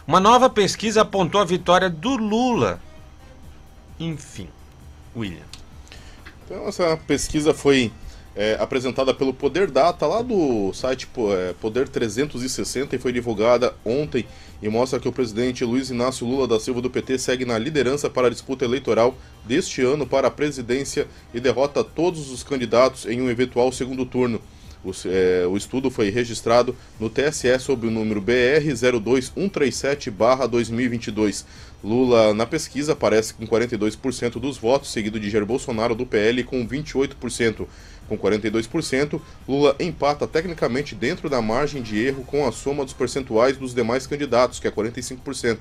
Uma nova pesquisa apontou a vitória do Lula. Enfim, William. Então essa pesquisa foi apresentada pelo Poder Data lá do site Poder 360 e foi divulgada ontem e mostra que o presidente Luiz Inácio Lula da Silva do PT segue na liderança para a disputa eleitoral deste ano para a presidência e derrota todos os candidatos em um eventual segundo turno. O estudo foi registrado no TSE sob o número BR 02137/2022. Lula, na pesquisa, aparece com 42% dos votos, seguido de Jair Bolsonaro do PL com 28%. Com 42%, Lula empata tecnicamente dentro da margem de erro com a soma dos percentuais dos demais candidatos, que é 45%.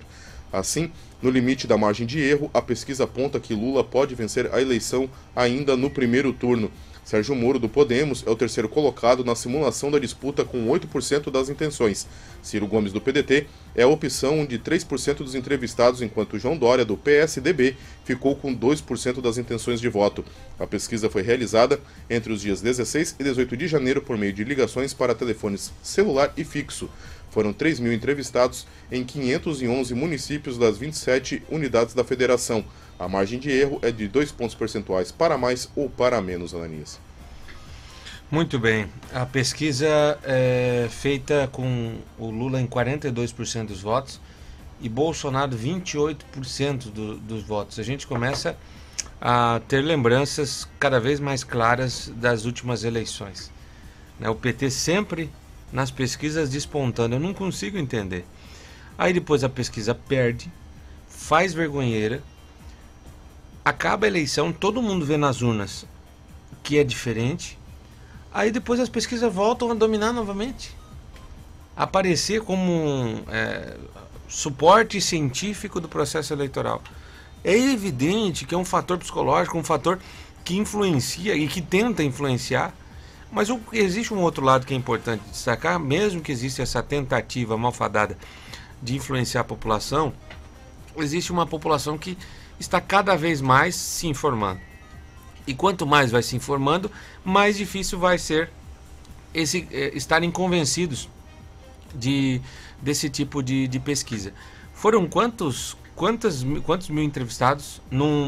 Assim, no limite da margem de erro, a pesquisa aponta que Lula pode vencer a eleição ainda no primeiro turno. Sérgio Moro, do Podemos, é o terceiro colocado na simulação da disputa com 8% das intenções. Ciro Gomes, do PDT, é a opção de 3% dos entrevistados, enquanto João Dória, do PSDB, ficou com 2% das intenções de voto. A pesquisa foi realizada entre os dias 16 e 18 de janeiro por meio de ligações para telefones celular e fixo. Foram 3.000 entrevistados em 511 municípios das 27 unidades da federação. A margem de erro é de 2 pontos percentuais para mais ou para menos, Ananias. Muito bem. A pesquisa é feita com o Lula em 42% dos votos e Bolsonaro 28% dos votos. A gente começa a ter lembranças cada vez mais claras das últimas eleições. O PT sempre nas pesquisas despontando. Eu não consigo entender. Aí depois a pesquisa perde, faz vergonheira, acaba a eleição, todo mundo vê nas urnas que é diferente. Aí depois as pesquisas voltam a dominar novamente. Aparecer como suporte científico do processo eleitoral. É evidente que é um fator psicológico, um fator que influencia e que tenta influenciar. Mas existe um outro lado que é importante destacar, mesmo que exista essa tentativa malfadada de influenciar a população, existe uma população que está cada vez mais se informando. E quanto mais vai se informando, mais difícil vai ser estarem convencidos desse tipo de pesquisa. Foram quantos mil entrevistados?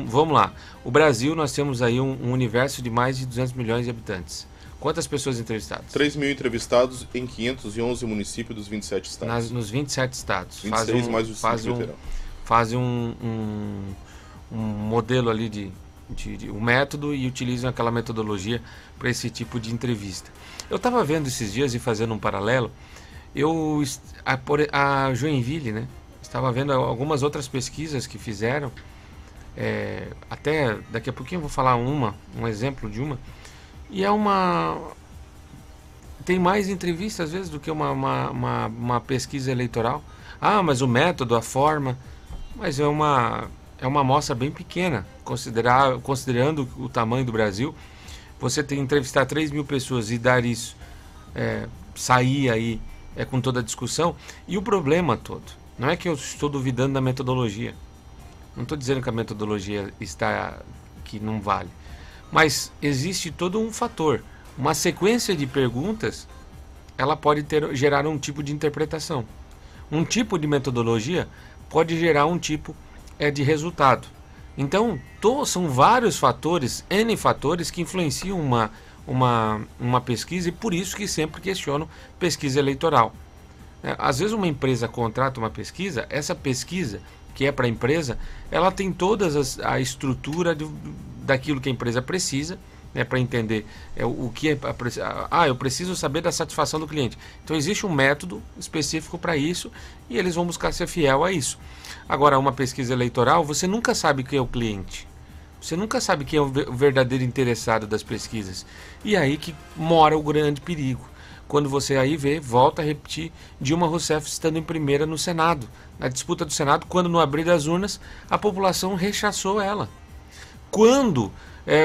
Vamos lá, o Brasil, nós temos aí um universo de mais de 200 milhões de habitantes. Quantas pessoas entrevistadas? 3.000 entrevistados em 511 municípios dos 27 estados. Nos 27 estados. 26 mais o Distrito Federal. Fazem um modelo ali um método e utilizam aquela metodologia para esse tipo de entrevista. Eu estava vendo esses dias e fazendo um paralelo, a Joinville, né? Estava vendo algumas outras pesquisas que fizeram, até daqui a pouquinho eu vou falar um exemplo de uma, e tem mais entrevistas às vezes do que uma pesquisa eleitoral. Ah, mas o método, a forma, mas é uma amostra bem pequena, considerando o tamanho do Brasil. Você tem que entrevistar 3.000 pessoas e dar isso, sair aí com toda a discussão. E o problema todo, não é que eu estou duvidando da metodologia, não estou dizendo que a metodologia que não vale, mas existe todo um fator, uma sequência de perguntas, ela pode gerar um tipo de interpretação. Um tipo de metodologia pode gerar um tipo de resultado. Então, são vários fatores, N fatores, que influenciam uma pesquisa, e por isso que sempre questionam pesquisa eleitoral. Às vezes uma empresa contrata uma pesquisa, essa pesquisa, que é para a empresa, ela tem toda a estrutura daquilo que a empresa precisa, para entender o que é. Eu preciso saber da satisfação do cliente. Então existe um método específico para isso e eles vão buscar ser fiel a isso. Agora, uma pesquisa eleitoral, você nunca sabe quem é o cliente. Você nunca sabe quem é o verdadeiro interessado das pesquisas. E aí que mora o grande perigo. Quando você aí volta a repetir, Dilma Rousseff estando em primeira no Senado. Na disputa do Senado, quando no abrir das urnas, a população rechaçou ela. Quando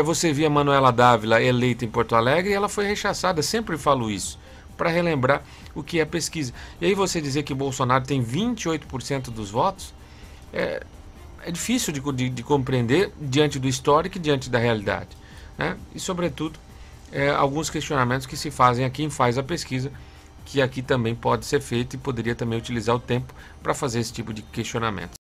você via Manuela Dávila eleita em Porto Alegre, ela foi rechaçada. Sempre falo isso, para relembrar o que é pesquisa. E aí você dizer que Bolsonaro tem 28% dos votos, é difícil de compreender diante do histórico e diante da realidade, né? E, sobretudo, alguns questionamentos que se fazem a quem faz a pesquisa que aqui também pode ser feito e poderia também utilizar o tempo para fazer esse tipo de questionamento.